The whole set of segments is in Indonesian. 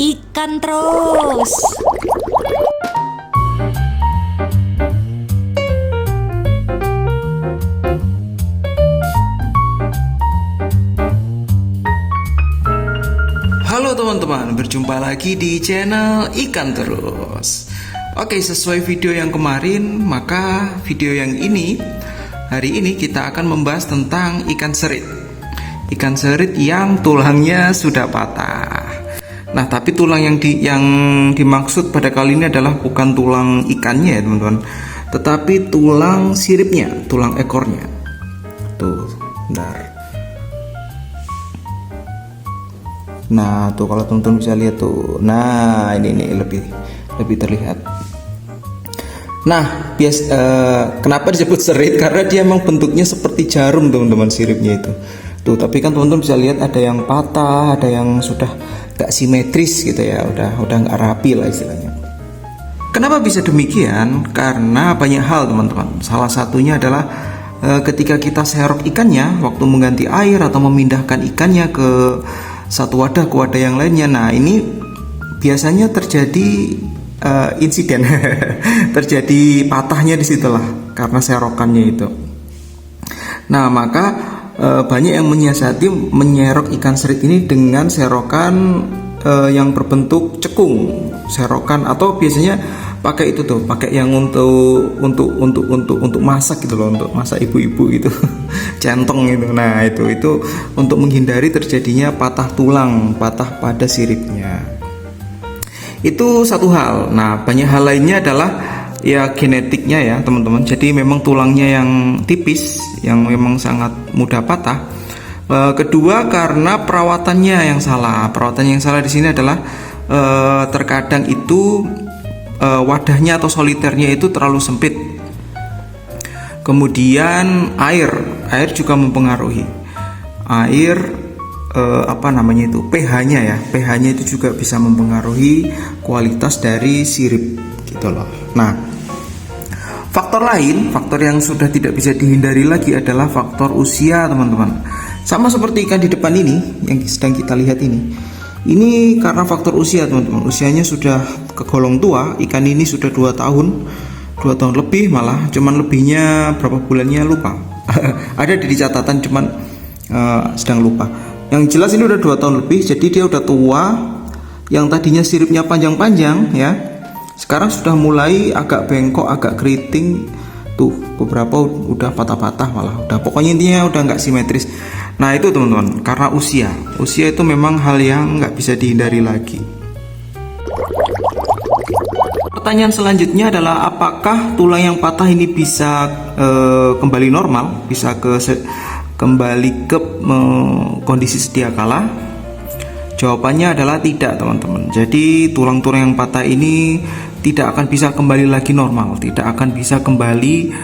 ikan terus. Halo teman-teman, berjumpa lagi di channel Ikan Terus. Oke, sesuai video yang kemarin, maka video yang ini, hari ini kita akan membahas tentang ikan serit. Ikan serit yang tulangnya sudah patah. Nah, tapi tulang yang dimaksud pada kali ini adalah bukan tulang ikannya ya teman-teman, tetapi tulang siripnya, tulang ekornya. Tuh, bentar. Nah, tuh kalau teman-teman bisa lihat tuh. Nah, ini lebih terlihat. Nah, kenapa disebut serit? Karena dia emang bentuknya seperti jarum teman-teman, siripnya itu. Tuh, tapi kan teman-teman bisa lihat ada yang patah, ada yang sudah gak simetris gitu ya, udah gak rapi lah istilahnya. Kenapa bisa demikian? Karena banyak hal teman-teman. Salah satunya adalah ketika kita serok ikannya waktu mengganti air atau memindahkan ikannya ke satu wadah ke wadah yang lainnya. Nah, ini biasanya terjadi insiden terjadi patahnya disitulah karena serokannya itu. Nah, maka banyak yang menyiasati menyerok ikan serit ini dengan serokan yang berbentuk cekung, serokan, atau biasanya pakai itu tuh, pakai yang untuk masak gitu loh, untuk masak ibu-ibu gitu centong gitu. Nah, itu untuk menghindari terjadinya patah tulang, patah pada siripnya. Itu satu hal. Nah, banyak hal lainnya adalah ya genetiknya ya teman-teman. Jadi memang tulangnya yang tipis, yang memang sangat mudah patah. Kedua, karena perawatannya yang salah. Perawatan yang salah di sini adalah terkadang itu wadahnya atau soliternya itu terlalu sempit. Kemudian air juga mempengaruhi. pH-nya ya. pH-nya itu juga bisa mempengaruhi kualitas dari sirip gitu loh. Nah, faktor yang sudah tidak bisa dihindari lagi adalah faktor usia teman-teman. Sama seperti ikan di depan ini yang sedang kita lihat ini. Ini karena faktor usia teman-teman. Usianya sudah kegolong tua. Ikan ini sudah 2 tahun lebih malah. Cuman lebihnya berapa bulannya lupa. Ada di catatan, cuman sedang lupa. Yang jelas ini udah 2 tahun lebih. Jadi dia udah tua. Yang tadinya siripnya panjang-panjang ya, sekarang sudah mulai agak bengkok, agak keriting. Tuh, beberapa udah patah-patah malah. Pokoknya intinya udah nggak simetris. Nah, itu teman-teman, karena usia itu memang hal yang nggak bisa dihindari lagi. Pertanyaan selanjutnya adalah apakah tulang yang patah ini bisa kembali normal, bisa kembali ke kondisi sedia kala? Jawabannya adalah tidak teman-teman. Jadi tulang-tulang yang patah ini tidak akan bisa kembali lagi normal, tidak akan bisa kembali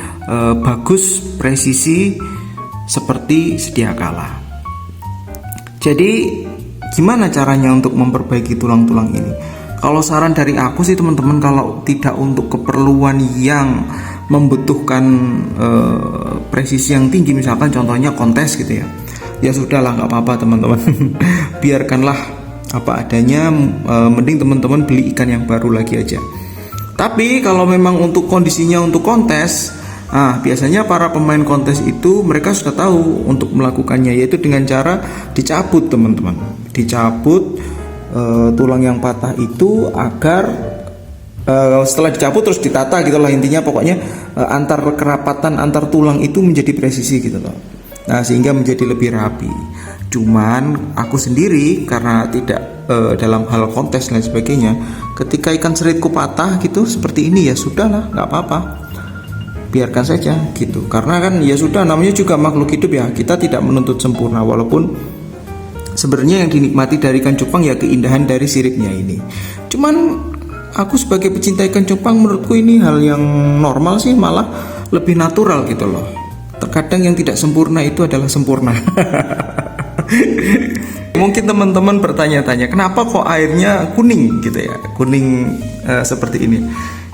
bagus, presisi seperti sedia kala. Jadi gimana caranya untuk memperbaiki tulang-tulang ini? Kalau saran dari aku sih teman-teman, kalau tidak untuk keperluan yang membutuhkan presisi yang tinggi, misalkan contohnya kontes gitu ya, ya sudahlah, nggak apa-apa teman-teman. Biarkanlah apa adanya, mending teman-teman beli ikan yang baru lagi aja. Tapi kalau memang untuk kondisinya untuk kontes, biasanya para pemain kontes itu mereka sudah tahu untuk melakukannya, yaitu dengan cara dicabut teman-teman. Dicabut tulang yang patah itu agar setelah dicabut terus ditata gitulah, intinya pokoknya antar kerapatan antar tulang itu menjadi presisi gitu loh. Nah, sehingga menjadi lebih rapi. Cuman aku sendiri karena tidak dalam hal kontes dan sebagainya, ketika ikan seritku patah gitu seperti ini, ya sudahlah, nggak apa-apa, biarkan saja gitu. Karena kan ya sudah, namanya juga makhluk hidup ya, kita tidak menuntut sempurna. Walaupun sebenarnya yang dinikmati dari ikan cupang ya keindahan dari siripnya ini. Cuman aku sebagai pecinta ikan cupang, menurutku ini hal yang normal sih, malah lebih natural gitu loh. Terkadang yang tidak sempurna itu adalah sempurna. Mungkin teman-teman bertanya-tanya, kenapa kok airnya kuning gitu ya, kuning seperti ini.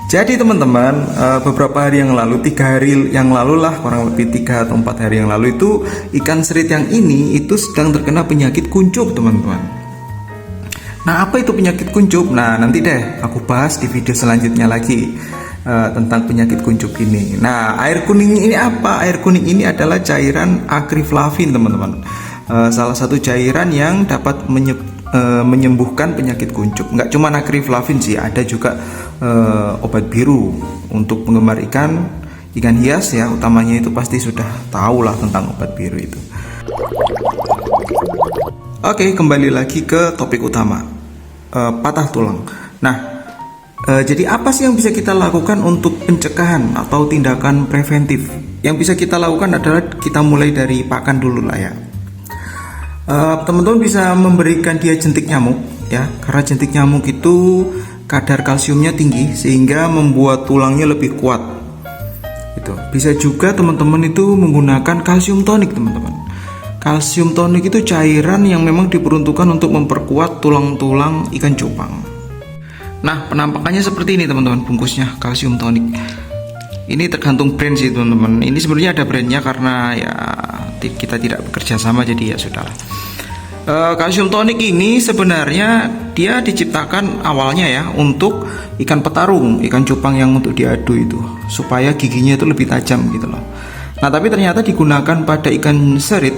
Jadi teman-teman, beberapa hari yang lalu, 3 hari yang lalu lah, kurang lebih 3 atau 4 hari yang lalu itu, ikan serit yang ini itu sedang terkena penyakit kuncup teman-teman. Nah, apa itu penyakit kuncup? Nah, nanti deh aku bahas di video selanjutnya lagi tentang penyakit kuncup ini. Nah, air kuning ini apa? Air kuning ini adalah cairan akriflavin, teman-teman. Salah satu cairan yang dapat menyembuhkan penyakit kuncup. Nggak cuma akriflavin sih, ada juga obat biru untuk penggemar ikan hias ya, utamanya itu pasti sudah tahu lah tentang obat biru itu. Oke, kembali lagi ke topik utama, patah tulang. Nah, jadi apa sih yang bisa kita lakukan untuk pencegahan atau tindakan preventif? Yang bisa kita lakukan adalah kita mulai dari pakan dulu lah ya. Teman-teman bisa memberikan dia jentik nyamuk ya, karena jentik nyamuk itu kadar kalsiumnya tinggi sehingga membuat tulangnya lebih kuat. Itu bisa juga teman-teman itu menggunakan kalsium tonik, teman-teman. Kalsium tonik itu cairan yang memang diperuntukkan untuk memperkuat tulang-tulang ikan cupang. Nah, penampakannya seperti ini teman-teman, bungkusnya kalsium tonik. Ini tergantung brand sih teman-teman. Ini sebenarnya ada brandnya karena ya kita tidak bekerja sama, jadi ya sudahlah. Kalsium tonik ini sebenarnya dia diciptakan awalnya ya untuk ikan petarung, ikan cupang yang untuk diadu itu, supaya giginya itu lebih tajam gitu loh. Nah, tapi ternyata digunakan pada ikan serit,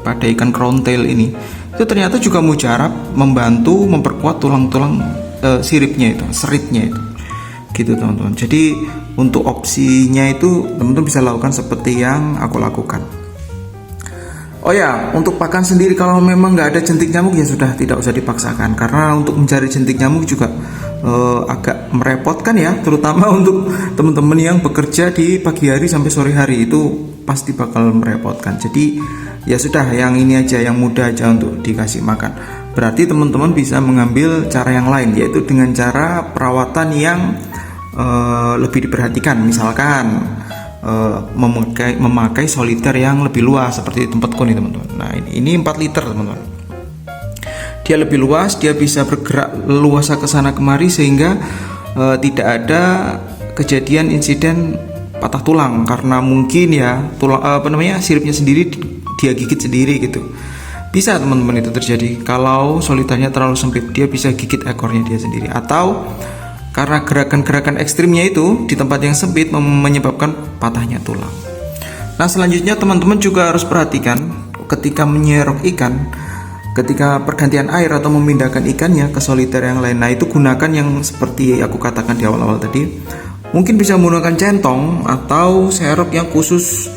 pada ikan crown tail ini, itu ternyata juga mujarab membantu memperkuat tulang-tulang siripnya itu, seritnya itu, gitu teman-teman. Jadi untuk opsinya itu teman-teman bisa lakukan seperti yang aku lakukan. Oh ya, untuk pakan sendiri kalau memang nggak ada jentik nyamuk ya sudah tidak usah dipaksakan, karena untuk mencari jentik nyamuk juga agak merepotkan ya, terutama untuk teman-teman yang bekerja di pagi hari sampai sore hari, itu pasti bakal merepotkan. Jadi ya sudah, yang ini aja, yang mudah aja untuk dikasih makan. Berarti teman-teman bisa mengambil cara yang lain, yaitu dengan cara perawatan yang lebih diperhatikan. Misalkan memakai soliter yang lebih luas seperti tempatku nih teman-teman. Nah, ini 4 liter teman-teman. Dia lebih luas, dia bisa bergerak leluasa ke sana kemari sehingga tidak ada kejadian insiden patah tulang, karena mungkin ya tulang siripnya sendiri dia gigit sendiri gitu. Bisa teman-teman itu terjadi kalau soliternya terlalu sempit, dia bisa gigit ekornya dia sendiri, atau karena gerakan-gerakan ekstrimnya itu di tempat yang sempit menyebabkan patahnya tulang. Nah, selanjutnya teman-teman juga harus perhatikan ketika menyerok ikan, ketika pergantian air atau memindahkan ikannya ke soliter yang lain. Nah, itu gunakan yang seperti aku katakan di awal-awal tadi. Mungkin bisa menggunakan centong atau serok yang khusus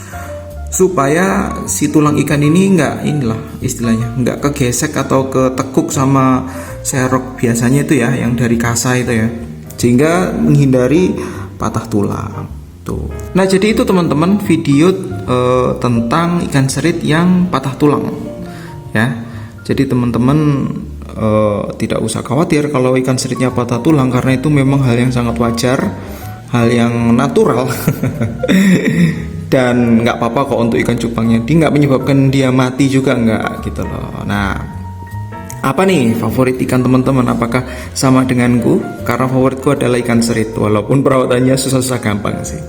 supaya si tulang ikan ini nggak kegesek atau ketekuk sama serok biasanya itu ya, yang dari kasa itu ya, sehingga menghindari patah tulang tuh. Nah, jadi itu teman-teman video tentang ikan serit yang patah tulang ya. Jadi teman-teman tidak usah khawatir kalau ikan seritnya patah tulang, karena itu memang hal yang sangat wajar, hal yang natural. Dan nggak apa-apa kok untuk ikan cupangnya, dia nggak menyebabkan dia mati juga, nggak gitu loh. Nah, apa nih favorit ikan teman-teman? Apakah sama denganku? Karena favoritku adalah ikan serit, walaupun perawatannya susah-susah gampang sih.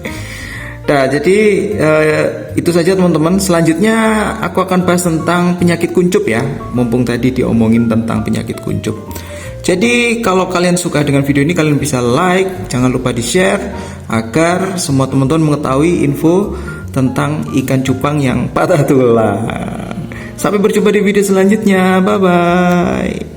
Nah, jadi itu saja teman-teman. Selanjutnya aku akan bahas tentang penyakit kuncup ya, mumpung tadi diomongin tentang penyakit kuncup. Jadi kalau kalian suka dengan video ini, kalian bisa like, jangan lupa di share agar semua teman-teman mengetahui info tentang ikan cupang yang patah tulang. Sampai berjumpa di video selanjutnya, bye bye.